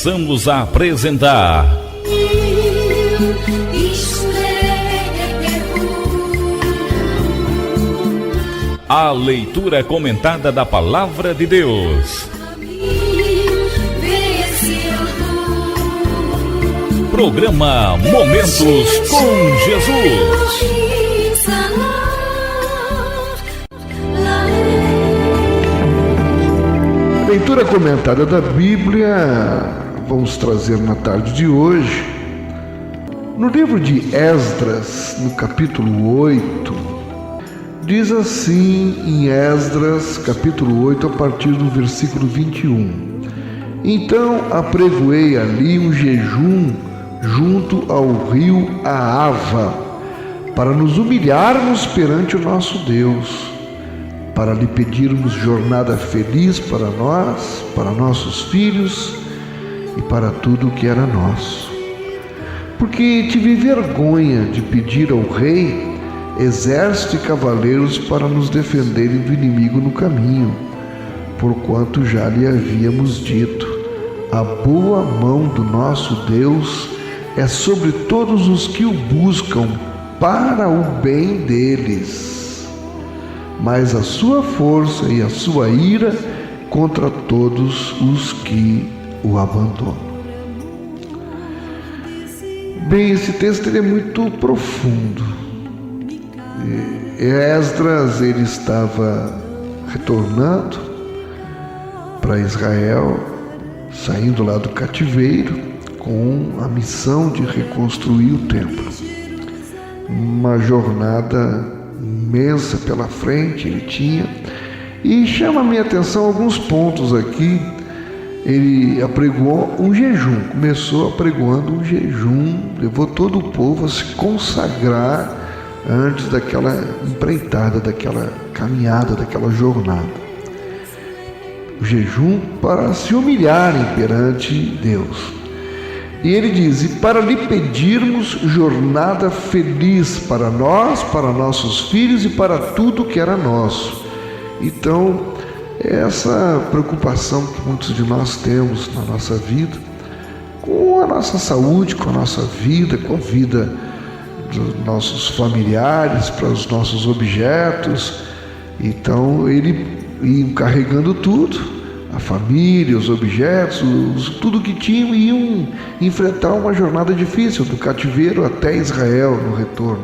passamos a apresentar a leitura comentada da Palavra de Deus. Programa Momentos com Jesus. Leitura comentada da Bíblia, vamos trazer na tarde de hoje, no livro de Esdras, no capítulo 8, diz assim em Esdras, capítulo 8, a partir do versículo 21. Então apregoei ali um jejum junto ao rio Ahava, para nos humilharmos perante o nosso Deus, para lhe pedirmos jornada feliz para nós, para nossos filhos e para tudo o que era nosso. Porque tive vergonha de pedir ao rei exército e cavaleiros para nos defenderem do inimigo no caminho, porquanto já lhe havíamos dito: a boa mão do nosso Deus é sobre todos os que o buscam para o bem deles, mas a sua força e a sua ira contra todos os que o abandonam. Bem, esse texto é muito profundo. Esdras, ele estava retornando para Israel, saindo lá do cativeiro, com a missão de reconstruir o templo. Uma jornada imensa pela frente ele tinha, e chama a minha atenção alguns pontos aqui. Ele apregoou um jejum, começou apregoando um jejum, levou todo o povo a se consagrar antes daquela empreitada, daquela caminhada, daquela jornada. O jejum para se humilharem perante Deus. E ele diz: e para lhe pedirmos jornada feliz para nós, para nossos filhos e para tudo que era nosso. Então, essa preocupação que muitos de nós temos na nossa vida, com a nossa saúde, com a nossa vida, com a vida dos nossos familiares, para os nossos objetos. Então, ele ia carregando tudo, a família, os objetos, tudo que tinham, iam enfrentar uma jornada difícil, do cativeiro até Israel, no retorno.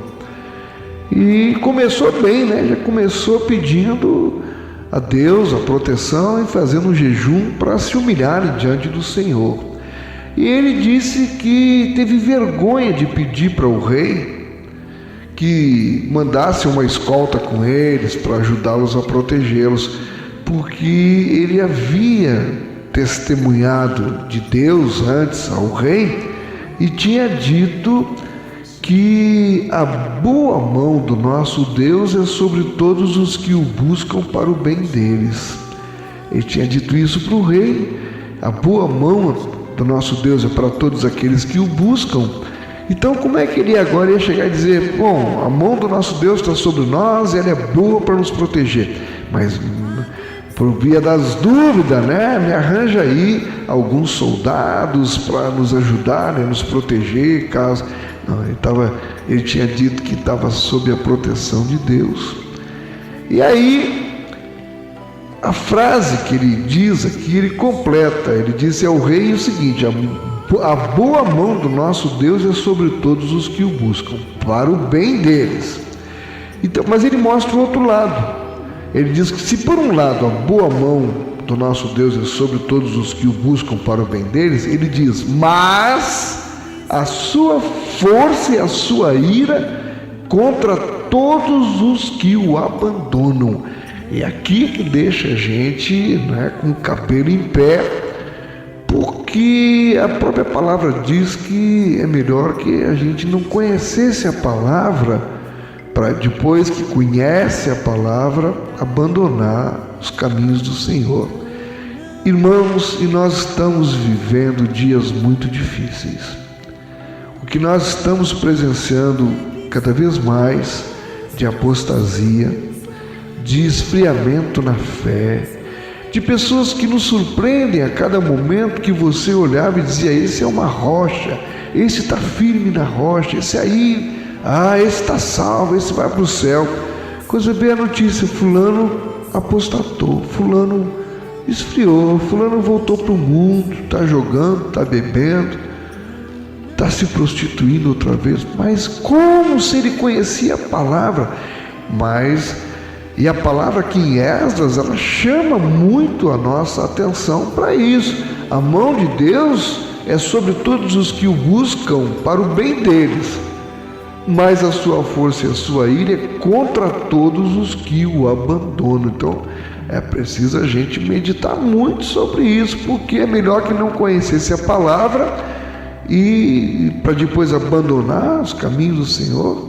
E começou bem, né? Já começou pedindo a Deus a proteção e fazendo um jejum para se humilharem diante do Senhor. E ele disse que teve vergonha de pedir para o rei que mandasse uma escolta com eles para ajudá-los a protegê-los, porque ele havia testemunhado de Deus antes ao rei e tinha dito que a boa mão do nosso Deus é sobre todos os que o buscam para o bem deles. Ele tinha dito isso para o rei: a boa mão do nosso Deus é para todos aqueles que o buscam. Então, como é que ele agora ia chegar e dizer: bom, a mão do nosso Deus está sobre nós, ela é boa para nos proteger, mas por via das dúvidas, né? Me arranja aí alguns soldados para nos ajudar, né? Nos proteger, caso... Não, ele tinha dito que estava sob a proteção de Deus. E aí, a frase que ele diz aqui, ele completa. Ele disse ao rei o seguinte: a boa mão do nosso Deus é sobre todos os que o buscam, para o bem deles. Então, mas ele mostra o outro lado. Ele diz que se por um lado a boa mão do nosso Deus é sobre todos os que o buscam para o bem deles, ele diz: mas a sua força e a sua ira contra todos os que o abandonam. E aqui que deixa a gente, né, com o cabelo em pé, porque a própria palavra diz que é melhor que a gente não conhecesse a palavra, para depois que conhece a palavra, abandonar os caminhos do Senhor. Irmãos, e nós estamos vivendo dias muito difíceis. O que nós estamos presenciando cada vez mais de apostasia, de esfriamento na fé, de pessoas que nos surpreendem a cada momento, que você olhava e dizia: esse é uma rocha, esse está firme na rocha, esse aí, esse está salvo, esse vai para o céu. Quando você vê a notícia, fulano apostatou, fulano esfriou, fulano voltou para o mundo, está jogando, está bebendo, está se prostituindo outra vez. Mas como se ele conhecia a palavra? E a palavra aqui em Esdras, ela chama muito a nossa atenção para isso. A mão de Deus é sobre todos os que o buscam para o bem deles, mas a sua força e a sua ira é contra todos os que o abandonam. Então é preciso a gente meditar muito sobre isso, porque é melhor que não conhecesse a palavra e para depois abandonar os caminhos do Senhor.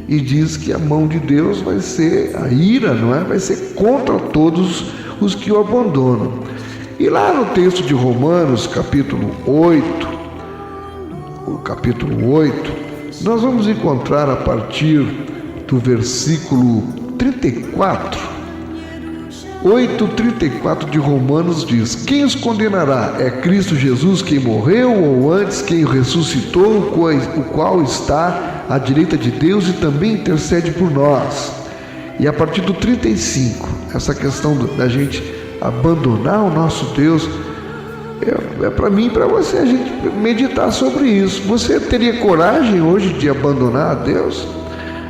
E diz que a mão de Deus vai ser a ira, não é? Vai ser contra todos os que o abandonam. E lá no texto de Romanos, capítulo 8, nós vamos encontrar a partir do versículo 34. 8:34 de Romanos diz: quem os condenará? É Cristo Jesus quem morreu, ou antes quem ressuscitou, o qual está à direita de Deus e também intercede por nós. E a partir do 35, essa questão da gente abandonar o nosso Deus, é para mim e para você a gente meditar sobre isso. Você teria coragem hoje de abandonar a Deus?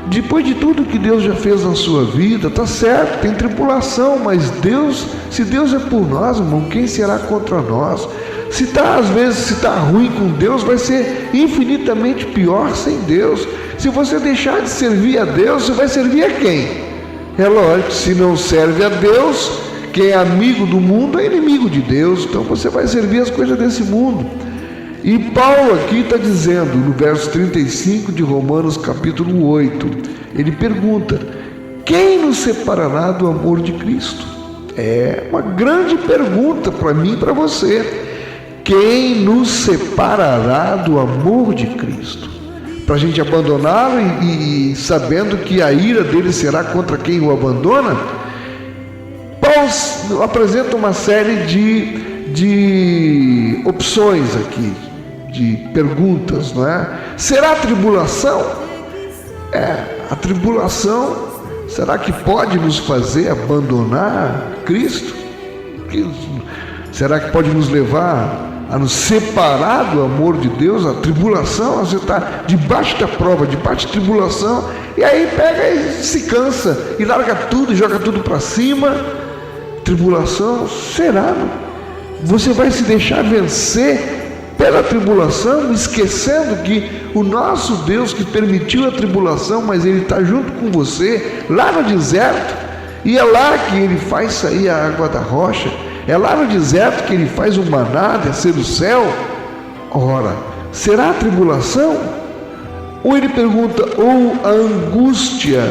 Depois de tudo que Deus já fez na sua vida, tá certo, tem tribulação, mas Deus, se Deus é por nós, irmão, quem será contra nós? Às vezes, se está ruim com Deus, vai ser infinitamente pior sem Deus. Se você deixar de servir a Deus, você vai servir a quem? É lógico, se não serve a Deus, quem é amigo do mundo é inimigo de Deus. Então você vai servir as coisas desse mundo. E Paulo aqui está dizendo, no verso 35 de Romanos capítulo 8, ele pergunta: quem nos separará do amor de Cristo? É uma grande pergunta para mim e para você. Quem nos separará do amor de Cristo? Para a gente abandoná-lo e sabendo que a ira dele será contra quem o abandona? Paulo apresenta uma série de opções aqui, de perguntas, não é? Será a tribulação? A tribulação, será que pode nos fazer abandonar Cristo? Será que pode nos levar a nos separar do amor de Deus? A tribulação, você está debaixo da prova, debaixo da tribulação, e aí pega e se cansa, e larga tudo, e joga tudo para cima. Tribulação, será? Você vai se deixar vencer pela tribulação, esquecendo que o nosso Deus que permitiu a tribulação, mas Ele está junto com você lá no deserto, e é lá que Ele faz sair a água da rocha, é lá no deserto que Ele faz o maná descer do céu. Ora, será a tribulação? Ou Ele pergunta, ou a angústia?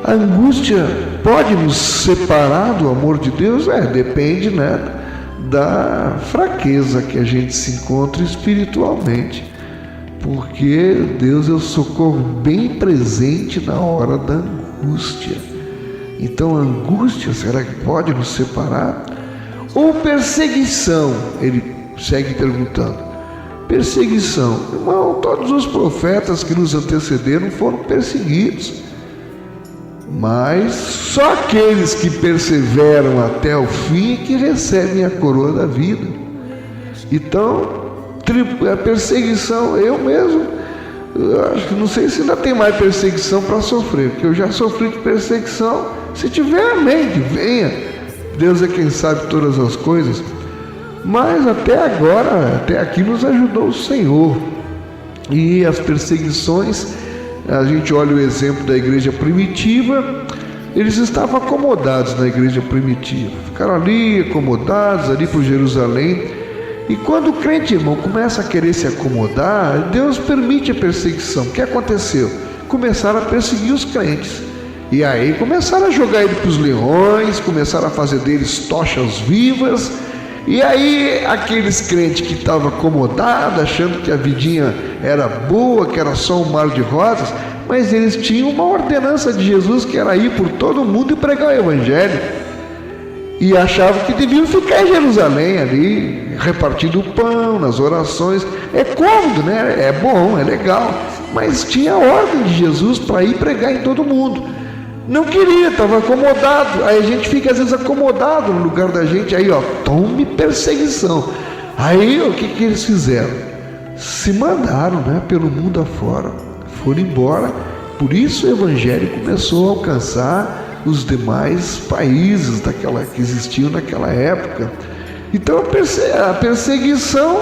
A angústia pode nos separar do amor de Deus? Depende, né, da fraqueza que a gente se encontra espiritualmente, porque Deus é o socorro bem presente na hora da angústia. Então a angústia, será que pode nos separar? Ou perseguição? Ele segue perguntando. Perseguição, irmão, todos os profetas que nos antecederam foram perseguidos, mas só aqueles que perseveram até o fim que recebem a coroa da vida. Então, a perseguição, eu acho que não sei se ainda tem mais perseguição para sofrer, porque eu já sofri de perseguição. Se tiver, amém, que venha. Deus é quem sabe todas as coisas. Mas até agora, até aqui nos ajudou o Senhor. E as perseguições, a gente olha o exemplo da igreja primitiva. Eles estavam acomodados na igreja primitiva, ficaram ali acomodados, ali por Jerusalém. E quando o crente, irmão, começa a querer se acomodar, Deus permite a perseguição. O que aconteceu? Começaram a perseguir os crentes, e aí começaram a jogar ele para os leões, começaram a fazer deles tochas vivas. E aí aqueles crentes que estavam acomodados, achando que a vidinha era boa, que era só um mar de rosas, mas eles tinham uma ordenança de Jesus, que era ir por todo mundo e pregar o evangelho. e achavam que deviam ficar em Jerusalém ali, repartindo o pão, nas orações. É cômodo, né? É bom, é legal, mas tinha a ordem de Jesus para ir pregar em todo mundo. Não queria, estava acomodado. Aí a gente fica às vezes acomodado no lugar da gente, aí tome perseguição. Aí o que eles fizeram? Se mandaram, né, pelo mundo afora, foram embora. Por isso o evangelho começou a alcançar os demais países que existiam naquela época. Então a perseguição,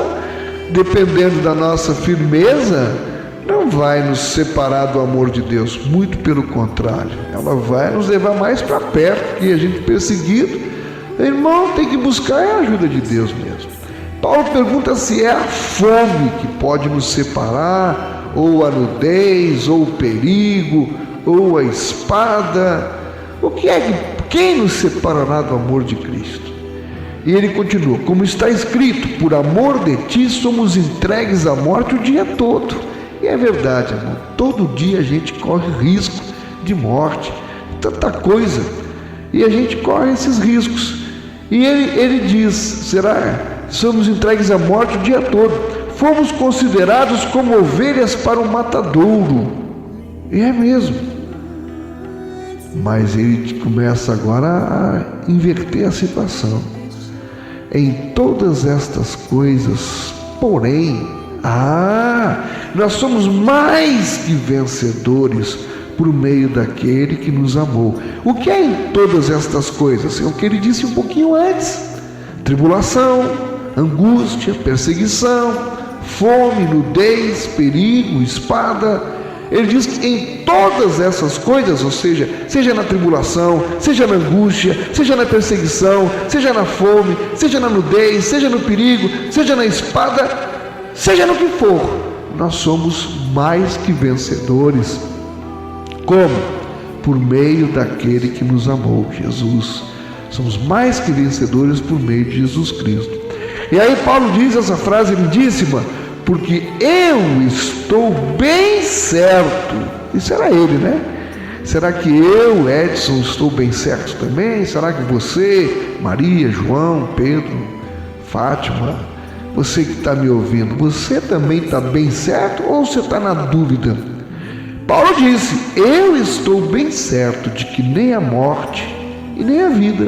dependendo da nossa firmeza, não vai nos separar do amor de Deus, muito pelo contrário, ela vai nos levar mais para perto. E a gente perseguido, irmão, tem que buscar a ajuda de Deus mesmo. Paulo pergunta se é a fome que pode nos separar, ou a nudez, ou o perigo, ou a espada. Quem nos separará do amor de Cristo? E ele continua, como está escrito, por amor de ti somos entregues à morte o dia todo. E é verdade, irmão, todo dia a gente corre risco de morte, tanta coisa, e a gente corre esses riscos. E ele diz, somos entregues à morte o dia todo, fomos considerados como ovelhas para o matadouro. E é mesmo. Mas ele começa agora a inverter a situação. Em todas estas coisas, porém, nós somos mais que vencedores por meio daquele que nos amou. O que é em todas estas coisas? É o que ele disse um pouquinho antes: tribulação, angústia, perseguição, fome, nudez, perigo, espada. Ele diz que em todas essas coisas, ou seja, seja na tribulação, seja na angústia, seja na perseguição, seja na fome, seja na nudez, seja no perigo, seja na espada, seja no que for, nós somos mais que vencedores. Como? Por meio daquele que nos amou, Jesus. Somos mais que vencedores por meio de Jesus Cristo. E aí Paulo diz essa frase lindíssima: porque eu estou bem certo. Isso era ele, né? Será que eu, Edson, estou bem certo também? Será que você, Maria, João, Pedro, Fátima, você que está me ouvindo, você também está bem certo ou você está na dúvida? Paulo disse: eu estou bem certo de que nem a morte e nem a vida,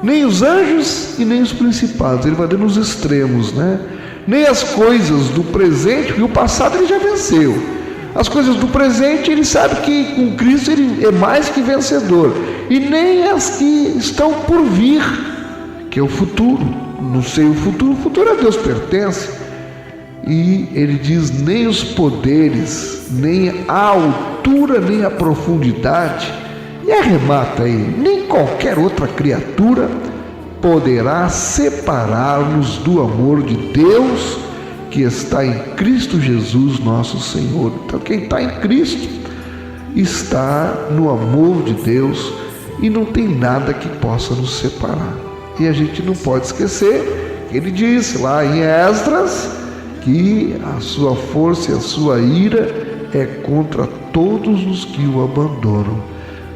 nem os anjos e nem os principados, ele vai dando os extremos, né? Nem as coisas do presente, porque o passado ele já venceu. As coisas do presente ele sabe que com Cristo ele é mais que vencedor. E nem as que estão por vir, que é o futuro. Não sei o futuro a Deus pertence. E ele diz: nem os poderes, nem a altura, nem a profundidade. E arremata aí: nem qualquer outra criatura poderá separar-nos do amor de Deus que está em Cristo Jesus nosso Senhor. Então quem está em Cristo está no amor de Deus e não tem nada que possa nos separar. E a gente não pode esquecer que ele disse lá em Esdras que a sua força e a sua ira é contra todos os que o abandonam.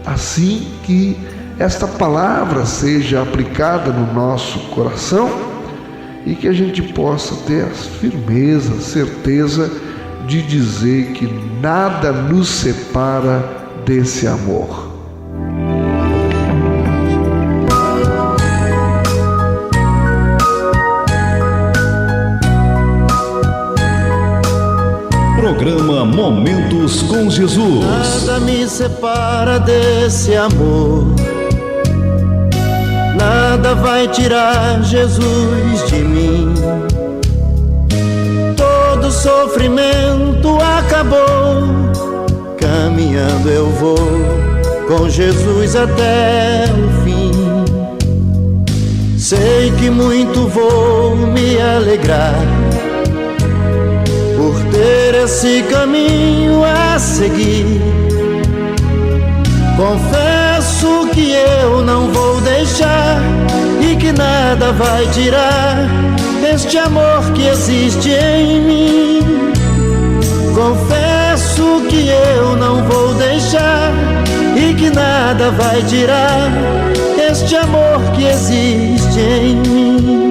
Assim que esta palavra seja aplicada no nosso coração e que a gente possa ter a firmeza, a certeza de dizer que nada nos separa desse amor. Programa Momentos com Jesus. Nada me separa desse amor. Nada vai tirar Jesus de mim. Todo sofrimento acabou. Caminhando eu vou com Jesus até o fim. Sei que muito vou me alegrar por ter esse caminho a seguir. Confesso que eu não vou deixar e que nada vai tirar este amor que existe em mim. Confesso que eu não vou deixar e que nada vai tirar este amor que existe em mim.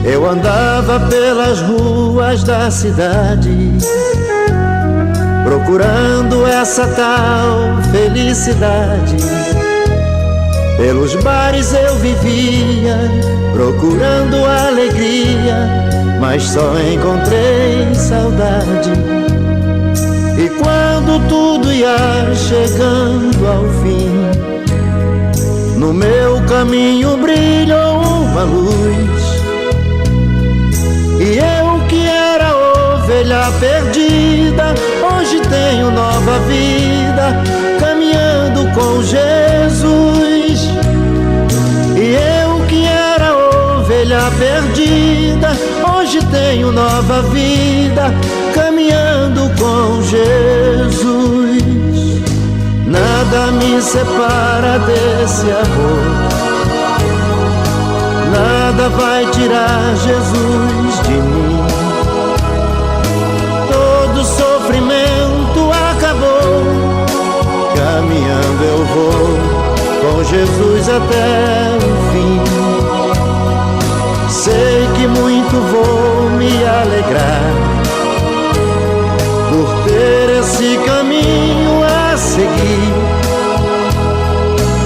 Eu andava pelas ruas da cidade, procurando essa tal felicidade. Pelos bares eu vivia, procurando alegria, mas só encontrei saudade. E quando tudo ia chegando ao fim, no meu caminho brilhou uma luz. E eu que era ovelha perdida, hoje tenho nova vida, caminhando com Jesus. E eu que era ovelha perdida, hoje tenho nova vida, caminhando com Jesus. Nada me separa desse amor, nada vai tirar Jesus de mim. Todo sofrimento acabou, caminhando eu vou com Jesus até o fim. Sei que muito vou me alegrar por ter esse caminho a seguir.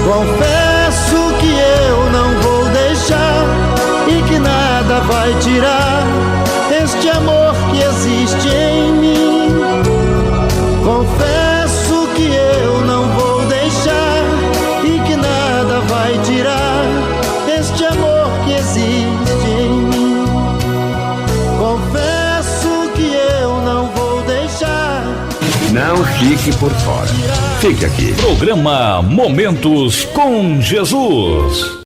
Confesso que eu não vou deixar e que nada vai tirar este amor que existe em mim. Confesso que eu não vou deixar e que nada vai tirar este amor que existe em mim. Confesso que eu não vou deixar. Não fique por fora. Fique aqui. Programa Momentos com Jesus.